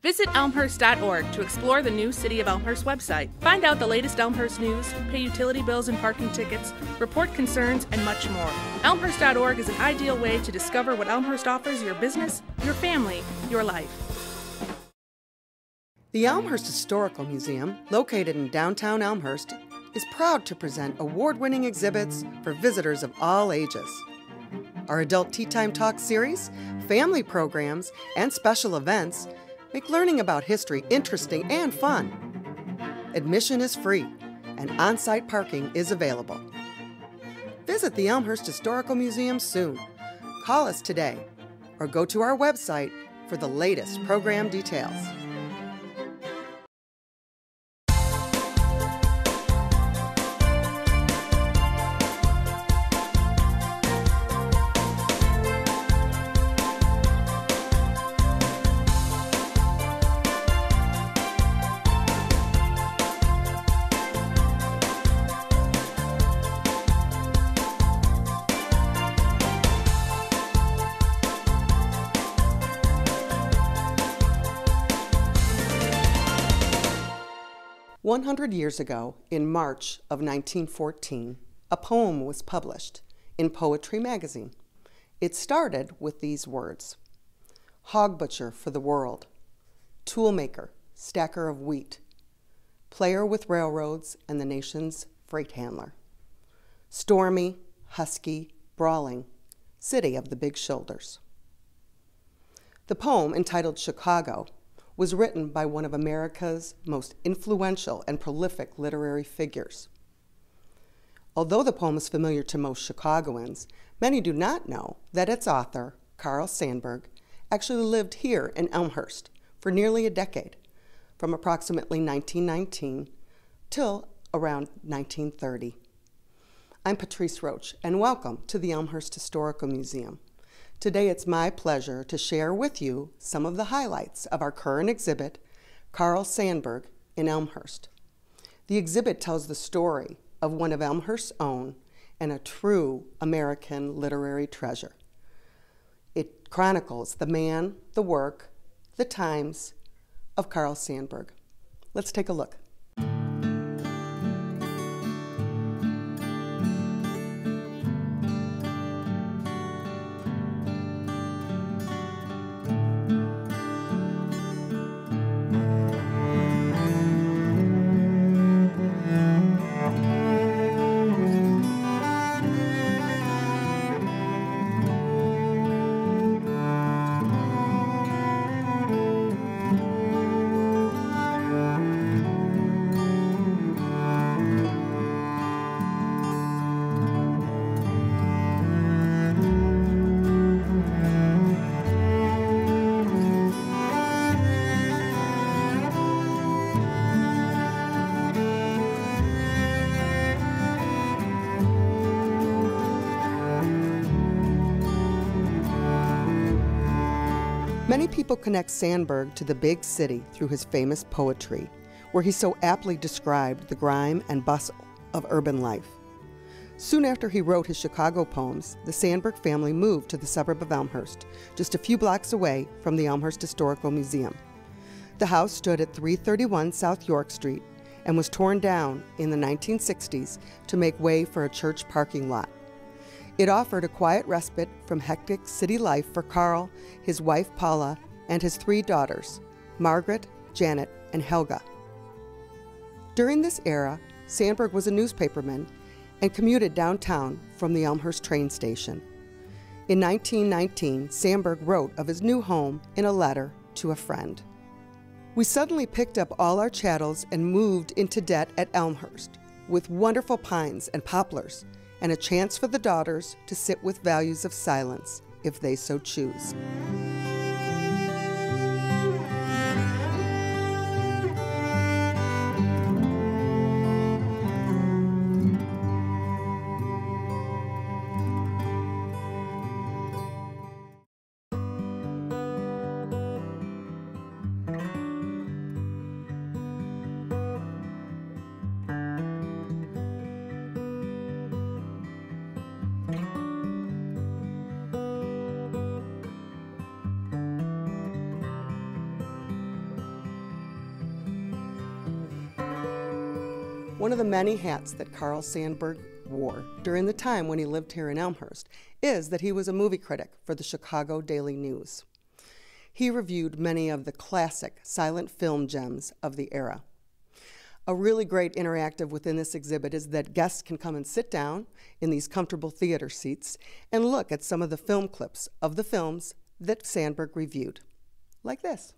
Visit elmhurst.org to explore the new City of Elmhurst website. Find out the latest Elmhurst news, pay utility bills and parking tickets, report concerns, and much more. Elmhurst.org is an ideal way to discover what Elmhurst offers your business, your family, your life. The Elmhurst Historical Museum, located in downtown Elmhurst, is proud to present award-winning exhibits for visitors of all ages. Our Adult Tea Time Talk series, family programs, and special events make learning about history interesting and fun. Admission is free, and on-site parking is available. Visit the Elmhurst Historical Museum soon. Call us today, or go to our website for the latest program details. One 100 years ago, in March of 1914, a poem was published in Poetry magazine. It started with these words: hog butcher for the world, toolmaker, stacker of wheat, player with railroads and the nation's freight handler, stormy, husky, brawling, city of the big shoulders. The poem, entitled Chicago, was written by one of America's most influential and prolific literary figures. Although the poem is familiar to most Chicagoans, many do not know that its author, Carl Sandburg, actually lived here in Elmhurst for nearly a decade, from approximately 1919 till around 1930. I'm Patrice Roach, and welcome to the Elmhurst Historical Museum. Today it's my pleasure to share with you some of the highlights of our current exhibit, Carl Sandburg in Elmhurst. The exhibit tells the story of one of Elmhurst's own and a true American literary treasure. It chronicles the man, the work, the times of Carl Sandburg. Let's take a look. Many people connect Sandburg to the big city through his famous poetry, where he so aptly described the grime and bustle of urban life. Soon after he wrote his Chicago poems, the Sandburg family moved to the suburb of Elmhurst, just a few blocks away from the Elmhurst Historical Museum. The house stood at 331 South York Street and was torn down in the 1960s to make way for a church parking lot. It offered a quiet respite from hectic city life for Carl, his wife Paula, and his three daughters, Margaret, Janet, and Helga. During this era, Sandburg was a newspaperman and commuted downtown from the Elmhurst train station. In 1919, Sandburg wrote of his new home in a letter to a friend. "We suddenly picked up all our chattels and moved into debt at Elmhurst, with wonderful pines and poplars, and a chance for the daughters to sit with values of silence, if they so choose." One of the many hats that Carl Sandburg wore during the time when he lived here in Elmhurst is that he was a movie critic for the Chicago Daily News. He reviewed many of the classic silent film gems of the era. A really great interactive within this exhibit is that guests can come and sit down in these comfortable theater seats and look at some of the film clips of the films that Sandburg reviewed, like this.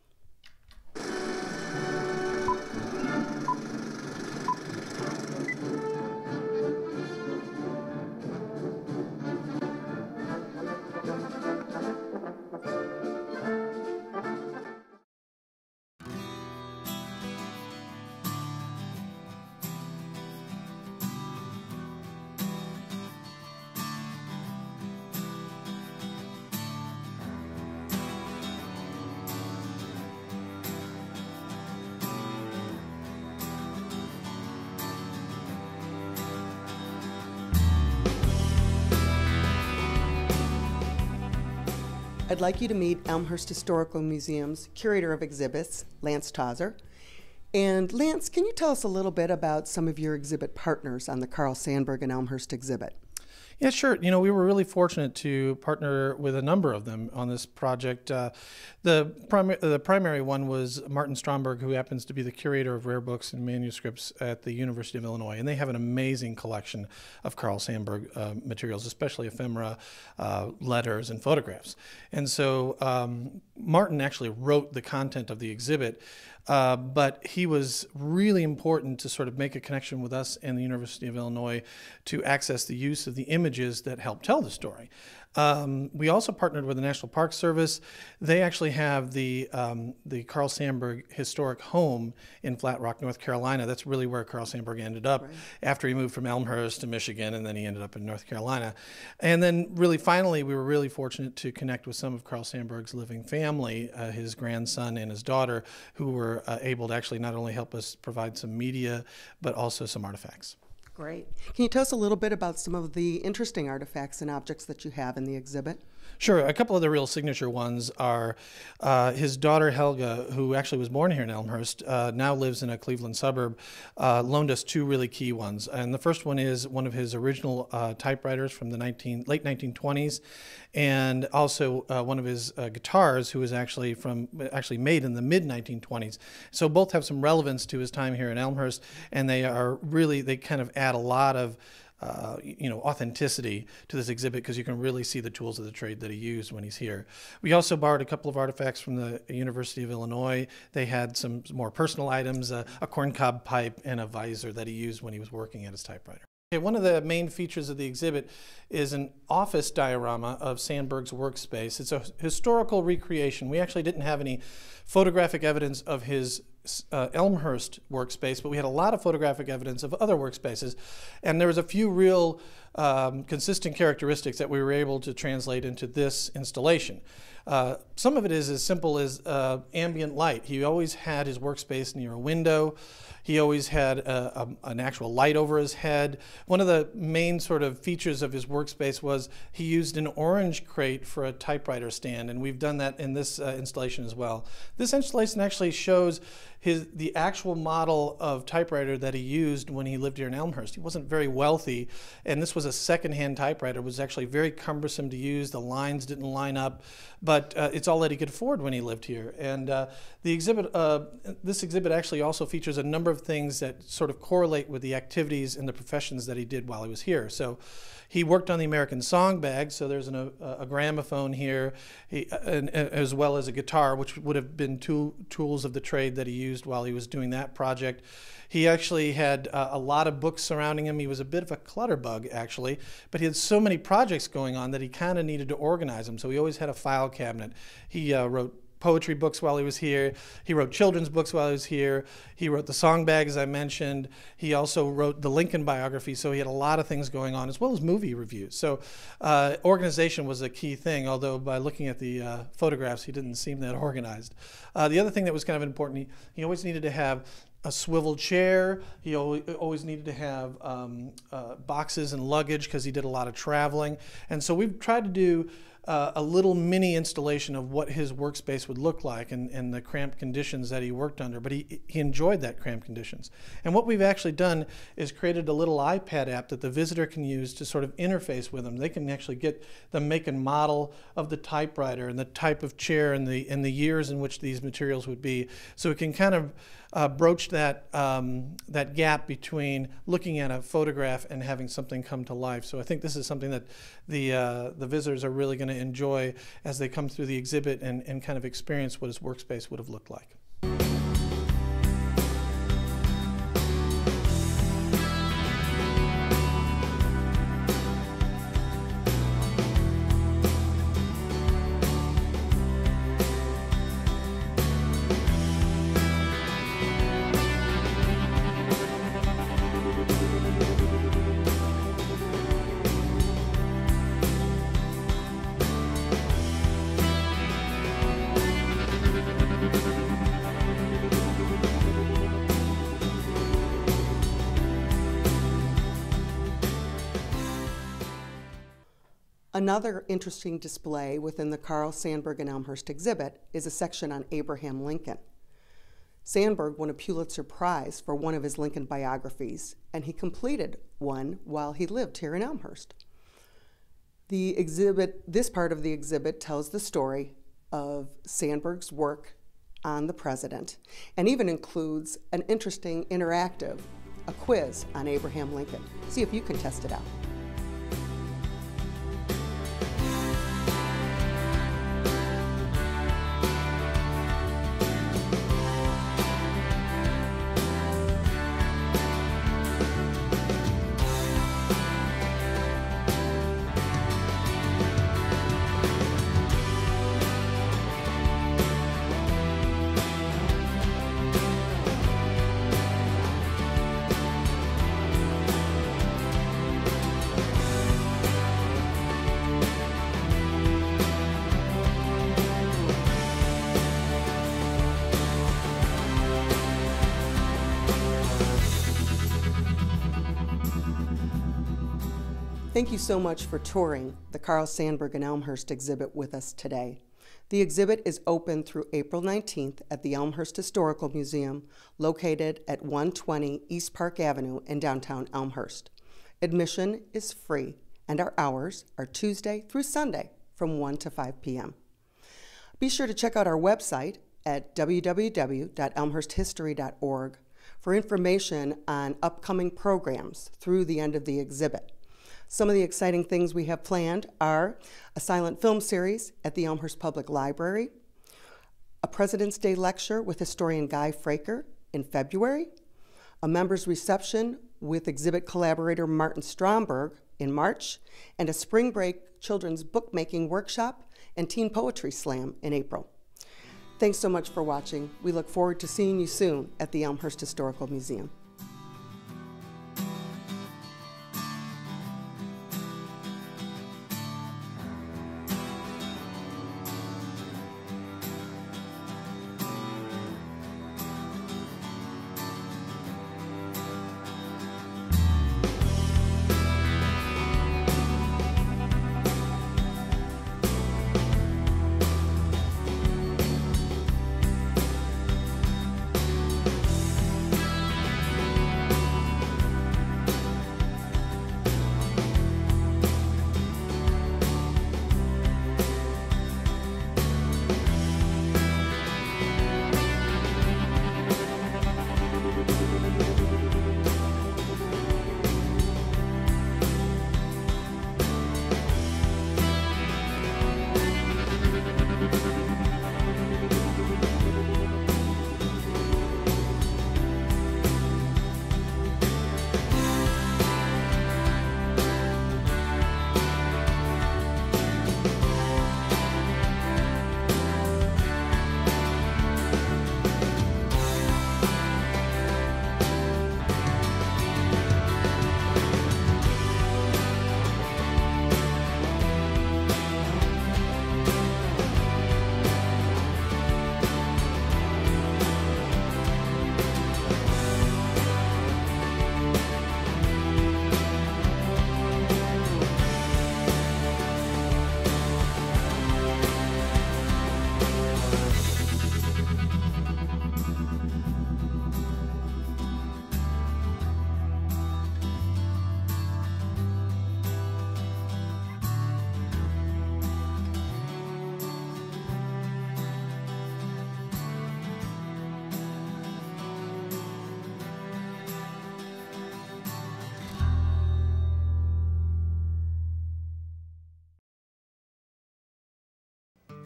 I'd like you to meet Elmhurst Historical Museum's Curator of Exhibits, Lance Tauser. And Lance, can you tell us a little bit about some of your exhibit partners on the Carl Sandburg and Elmhurst exhibit? Yeah, sure. You know, we were really fortunate to partner with a number of them on this project. The primary one was Martin Stromberg, who happens to be the curator of rare books and manuscripts at the University of Illinois, and they have an amazing collection of Carl Sandburg materials, especially ephemera, letters, and photographs. And so Martin actually wrote the content of the exhibit, but he was really important to sort of make a connection with us and the University of Illinois to access the use of the images that help tell the story. We also partnered with the National Park Service. They actually have the Carl Sandburg historic home in Flat Rock, North Carolina. That's really where Carl Sandburg ended up after he moved from Elmhurst to Michigan, and then he ended up in North Carolina. And then really finally, we were really fortunate to connect with some of Carl Sandburg's living family, his grandson and his daughter, who were able to actually not only help us provide some media, but also some artifacts. Great. Can you tell us a little bit about some of the interesting artifacts and objects that you have in the exhibit? Sure. A couple of the real signature ones are his daughter Helga, who actually was born here in Elmhurst, now lives in a Cleveland suburb, loaned us two really key ones. And the first one is one of his original typewriters from the late 1920s, and also one of his guitars, who was actually made in the mid 1920s. So both have some relevance to his time here in Elmhurst, and they kind of add a lot of authenticity to this exhibit, because you can really see the tools of the trade that he used when he's here. We also borrowed a couple of artifacts from the University of Illinois. They had some more personal items, a corncob pipe and a visor that he used when he was working at his typewriter. One of the main features of the exhibit is an office diorama of Sandburg's workspace. It's a historical recreation. We actually didn't have any photographic evidence of his Elmhurst workspace, but we had a lot of photographic evidence of other workspaces, and there was a few real consistent characteristics that we were able to translate into this installation. Some of it is as simple as ambient light. He always had his workspace near a window. He always had an actual light over his head. One of the main sort of features of his workspace was he used an orange crate for a typewriter stand, and we've done that in this installation as well. This installation actually shows the actual model of typewriter that he used when he lived here in Elmhurst. He wasn't very wealthy, and this was a second-hand typewriter. It was actually very cumbersome to use. The lines didn't line up, but it's all that he could afford when he lived here. And this exhibit actually also features a number of things that sort of correlate with the activities and the professions that he did while he was here. So he worked on the American song bag, so there's a gramophone here, as well as a guitar, which would have been two tools of the trade that he used while he was doing that project. He actually had a lot of books surrounding him. He was a bit of a clutter bug, actually, but he had so many projects going on that he kind of needed to organize them, so he always had a file cabinet. He wrote poetry books while he was here. He wrote children's books while he was here. He wrote the song bag, as I mentioned. He also wrote the Lincoln biography, so he had a lot of things going on, as well as movie reviews. So organization was a key thing, although by looking at the photographs, he didn't seem that organized. The other thing that was kind of important, he always needed to have a swivel chair. He always needed to have boxes and luggage because he did a lot of traveling. And so we've tried to do a little mini installation of what his workspace would look like and the cramped conditions that he worked under, but he enjoyed that cramped conditions. And what we've actually done is created a little iPad app that the visitor can use to sort of interface with him. They can actually get the make and model of the typewriter and the type of chair and the years in which these materials would be. So it can kind of broach that that gap between looking at a photograph and having something come to life. So I think this is something that the visitors are really going to enjoy as they come through the exhibit and kind of experience what his workspace would have looked like. Another interesting display within the Carl Sandburg and Elmhurst exhibit is a section on Abraham Lincoln. Sandburg won a Pulitzer Prize for one of his Lincoln biographies, and he completed one while he lived here in Elmhurst. This part of the exhibit tells the story of Sandburg's work on the president, and even includes an interesting interactive, a quiz on Abraham Lincoln. See if you can test it out. Thank you so much for touring the Carl Sandburg and Elmhurst exhibit with us today. The exhibit is open through April 19th at the Elmhurst Historical Museum, located at 120 East Park Avenue in downtown Elmhurst. Admission is free, and our hours are Tuesday through Sunday from 1 to 5 p.m. Be sure to check out our website at www.elmhursthistory.org for information on upcoming programs through the end of the exhibit. Some of the exciting things we have planned are a silent film series at the Elmhurst Public Library, a President's Day lecture with historian Guy Fraker in February, a members reception with exhibit collaborator Martin Stromberg in March, and a spring break children's bookmaking workshop and teen poetry slam in April. Thanks so much for watching. We look forward to seeing you soon at the Elmhurst Historical Museum.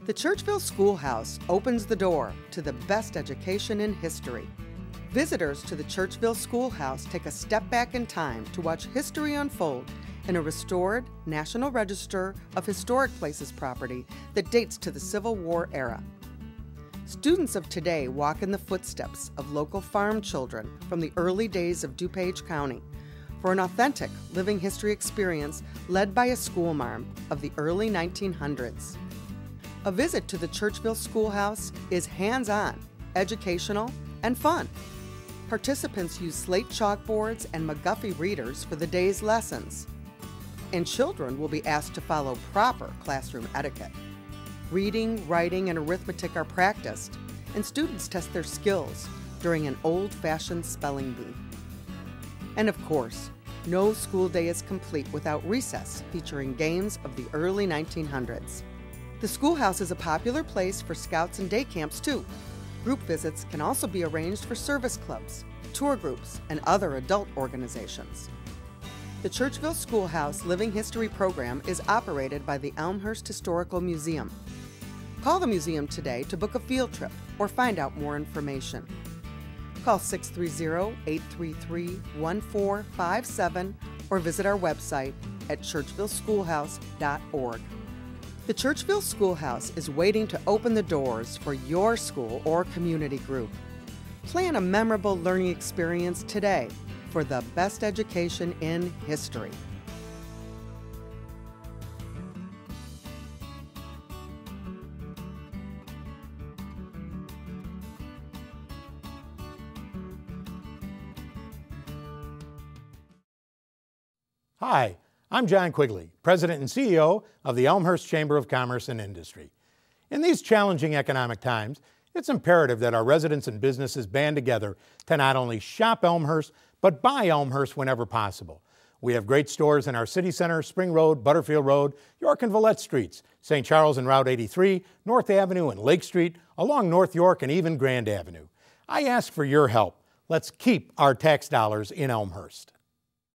The Churchville Schoolhouse opens the door to the best education in history. Visitors to the Churchville Schoolhouse take a step back in time to watch history unfold in a restored National Register of Historic Places property that dates to the Civil War era. Students of today walk in the footsteps of local farm children from the early days of DuPage County for an authentic living history experience led by a schoolmarm of the early 1900s. A visit to the Churchville Schoolhouse is hands-on, educational, and fun. Participants use slate chalkboards and McGuffey readers for the day's lessons. And children will be asked to follow proper classroom etiquette. Reading, writing, and arithmetic are practiced, and students test their skills during an old-fashioned spelling bee. And of course, no school day is complete without recess featuring games of the early 1900s. The schoolhouse is a popular place for scouts and day camps too. Group visits can also be arranged for service clubs, tour groups, and other adult organizations. The Churchville Schoolhouse Living History program is operated by the Elmhurst Historical Museum. Call the museum today to book a field trip or find out more information. Call 630-833-1457 or visit our website at churchvilleschoolhouse.org. The Churchville Schoolhouse is waiting to open the doors for your school or community group. Plan a memorable learning experience today for the best education in history. Hi, I'm John Quigley, President and CEO of the Elmhurst Chamber of Commerce and Industry. In these challenging economic times, it's imperative that our residents and businesses band together to not only shop Elmhurst, but buy Elmhurst whenever possible. We have great stores in our city center, Spring Road, Butterfield Road, York and Villette Streets, St. Charles and Route 83, North Avenue and Lake Street, along North York and even Grand Avenue. I ask for your help. Let's keep our tax dollars in Elmhurst.